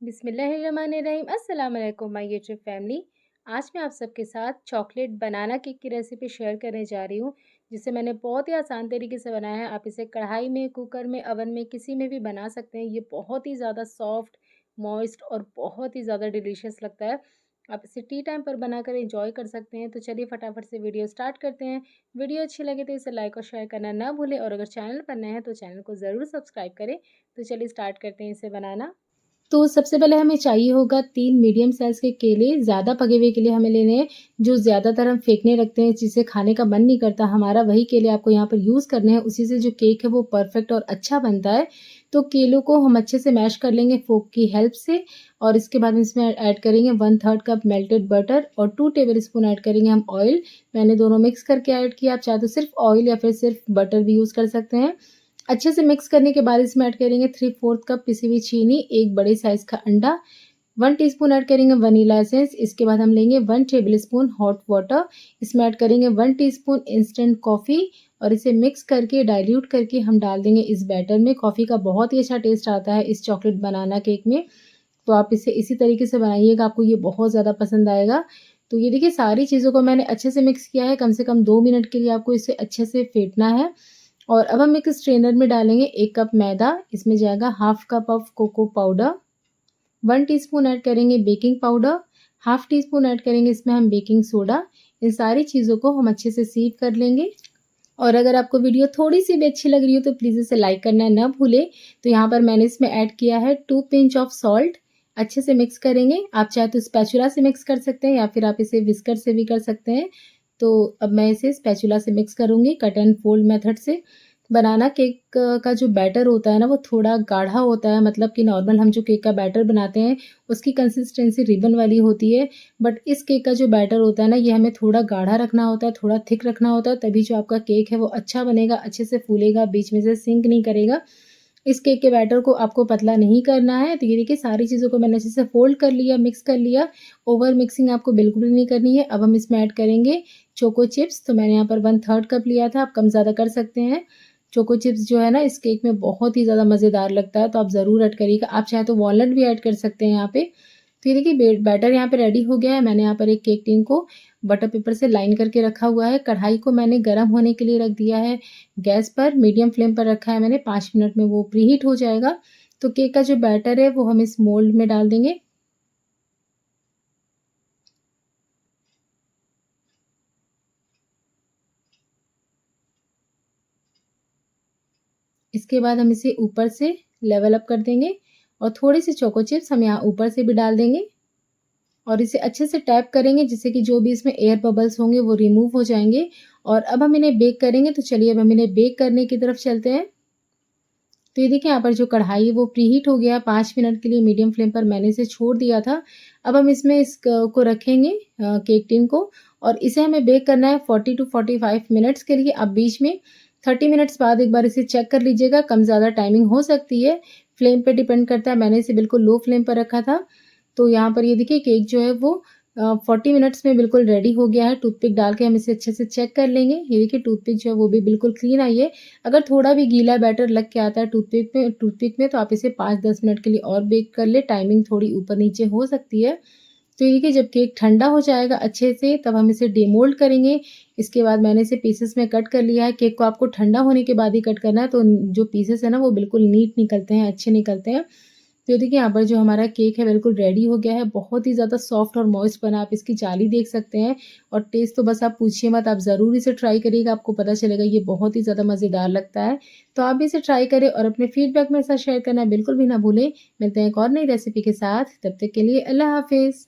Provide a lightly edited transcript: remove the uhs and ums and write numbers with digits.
बिस्मिल्लाहिर्रहमानिर्रहीम अस्सलाम वालेकुम माय यूट्यूब फैमिली। आज मैं आप सबके साथ चॉकलेट बनाना केक की रेसिपी शेयर करने जा रही हूँ, जिसे मैंने बहुत ही आसान तरीके से बनाया है। आप इसे कढ़ाई में, कुकर में, ओवन में किसी में भी बना सकते हैं। ये बहुत ही ज़्यादा सॉफ्ट, मॉइस्ट और बहुत ही ज़्यादा डिलीशियस लगता है। आप इसे टी टाइम पर बनाकर एंजॉय कर सकते हैं। तो चलिए फटाफट से वीडियो स्टार्ट करते हैं। वीडियो अच्छी लगे तो इसे लाइक और शेयर करना ना भूलें, और अगर चैनल पर नए हैं तो चैनल को ज़रूर सब्सक्राइब करें। तो चलिए स्टार्ट करते हैं इसे बनाना। तो सबसे पहले हमें चाहिए होगा 3 मीडियम साइज़ के केले। ज़्यादा पके हुए केले हमें लेने हैं, जो ज़्यादातर हम फेंकने रखते हैं, जिसे खाने का मन नहीं करता हमारा, वही केले आपको यहाँ पर यूज़ करने हैं। उसी से जो केक है वो परफेक्ट और अच्छा बनता है। तो केलों को हम अच्छे से मैश कर लेंगे फ़ोर्क की हेल्प से, और इसके बाद इसमें ऐड करेंगे 1/3 कप मेल्टेड बटर और 2 टेबलस्पून ऐड करेंगे हम ऑयल। मैंने दोनों मिक्स करके ऐड किया। आप चाहे तो सिर्फ ऑयल या फिर सिर्फ बटर भी यूज़ कर सकते हैं। अच्छे से मिक्स करने के बाद इसमें ऐड करेंगे 3/4 कप पिसी हुई चीनी, एक बड़े साइज़ का अंडा, 1 टीस्पून ऐड करेंगे वनीला एसेंस। इसके बाद हम लेंगे 1 टेबलस्पून हॉट वाटर। इसमें ऐड करेंगे 1 टीस्पून इंस्टेंट कॉफ़ी, और इसे मिक्स करके डाइल्यूट करके हम डाल देंगे इस बैटर में। कॉफ़ी का बहुत ही अच्छा टेस्ट आता है इस चॉकलेट बनाना केक में। तो आप इसे इसी तरीके से बनाइएगा, आपको ये बहुत ज़्यादा पसंद आएगा। तो ये देखिए सारी चीज़ों को मैंने अच्छे से मिक्स किया है। कम से कम 2 मिनट के लिए आपको इसे अच्छे से फेंटना है। और अब हम एक स्ट्रेनर में डालेंगे 1 कप मैदा। इसमें जाएगा half cup of cocoa powder, 1 teaspoon add करेंगे baking powder, half teaspoon add करेंगे इसमें हम बेकिंग सोडा। इन सारी चीज़ों को हम अच्छे से सीव कर लेंगे। और अगर आपको वीडियो थोड़ी-सी भी अच्छी लग रही हो तो प्लीज़ इसे लाइक करना ना भूलें। तो यहाँ पर मैंने इसमें ऐड किया है 2 पिंच ऑफ सॉल्ट। अच्छे से मिक्स करेंगे। आप चाहे तो स्पैचुला से मिक्स कर सकते हैं, या फिर आप इसे विस्कर से भी कर सकते हैं। तो अब मैं इसे स्पैचुला से मिक्स करूँगी कट एंड फोल्ड मेथड से। बनाना केक का जो बैटर होता है ना, वो थोड़ा गाढ़ा होता है, मतलब कि नॉर्मल हम जो केक का बैटर बनाते हैं उसकी कंसिस्टेंसी रिबन वाली होती है। बट इस केक का जो बैटर होता है ना, ये हमें थोड़ा गाढ़ा रखना होता है, थोड़ा थिक रखना होता है, तभी जो आपका केक है वो अच्छा बनेगा, अच्छे से फूलेगा, बीच में से सिंक नहीं करेगा। इस केक के बैटर को आपको पतला नहीं करना है। तो ये देखिए सारी चीज़ों को मैंने अच्छे से फ़ोल्ड कर लिया, मिक्स कर लिया। ओवर मिक्सिंग आपको बिल्कुल भी नहीं करनी है। अब हम इसमें ऐड करेंगे चोको चिप्स। तो मैंने यहाँ पर 1/3 कप लिया था, आप कम ज़्यादा कर सकते हैं। चोको चिप्स जो है ना, इस केक में बहुत ही ज़्यादा मज़ेदार लगता है, तो आप ज़रूर ऐड करिएगा। आप चाहे तो वॉलनट भी ऐड कर सकते हैं यहाँ पे। तो ये देखिए बैटर यहाँ पे रेडी हो गया है। मैंने यहाँ पर एक केक टिन को बटर पेपर से लाइन करके रखा हुआ है। कढ़ाई को मैंने गर्म होने के लिए रख दिया है गैस पर, मीडियम फ्लेम पर रखा है मैंने। 5 मिनट में वो प्रीहीट हो जाएगा। तो केक का जो बैटर है वो हम इस मोल्ड में डाल देंगे। इसके बाद हम इसे ऊपर से लेवल अप कर देंगे, और थोड़ी सी चोको चिप्स हम यहाँ ऊपर से भी डाल देंगे, और इसे अच्छे से टैप करेंगे, जिससे कि जो भी इसमें एयर बबल्स होंगे वो रिमूव हो जाएंगे। और अब हम इन्हें बेक करेंगे। तो चलिए अब हम इन्हें बेक करने की तरफ चलते हैं। तो ये देखिए यहाँ पर जो कढ़ाई है वो प्रीहीट हो गया। 5 मिनट के लिए मीडियम फ्लेम पर मैंने इसे छोड़ दिया था। अब हम इसमें को रखेंगे केक टिन को, और इसे हमें बेक करना है 40 टू 45 मिनट्स के लिए। अब बीच में 30 मिनट्स बाद एक बार इसे चेक कर लीजिएगा, कम ज़्यादा टाइमिंग हो सकती है, फ्लेम पे डिपेंड करता है। मैंने इसे बिल्कुल लो फ्लेम पर रखा था। तो यहाँ पर ये देखिए केक जो है वो 40 मिनट्स में बिल्कुल रेडी हो गया है। टूथपिक डाल के हम इसे अच्छे से चेक कर लेंगे। ये देखिए टूथपिक जो है वो भी बिल्कुल क्लीन आई है। अगर थोड़ा भी गीला बैटर लग के आता है टूथपिक में तो आप इसे 5-10 मिनट के लिए और बेक कर ले। टाइमिंग थोड़ी ऊपर नीचे हो सकती है। तो ये देखिए जब केक ठंडा हो जाएगा अच्छे से, तब हम इसे डिमोल्ड करेंगे। इसके बाद मैंने इसे पीसेस में कट कर लिया है। केक को आपको ठंडा होने के बाद ही कट करना है, तो जो पीसेस है ना वो बिल्कुल नीट निकलते हैं, अच्छे निकलते हैं। तो देखिए यहाँ पर जो हमारा केक है बिल्कुल रेडी हो गया है। बहुत ही ज़्यादा सॉफ्ट और मॉइस्ट बना, आप इसकी जाली देख सकते हैं। और टेस्ट तो बस आप पूछिए मत, आप ज़रूर इसे ट्राई करिएगा, आपको पता चलेगा ये बहुत ही ज़्यादा मज़ेदार लगता है। तो आप भी इसे ट्राई करें और अपने फीडबैक मेरे साथ शेयर करना बिल्कुल भी ना भूलें। मिलते हैं एक और नई रेसिपी के साथ, तब तक के लिए अल्लाह हाफ़िज़।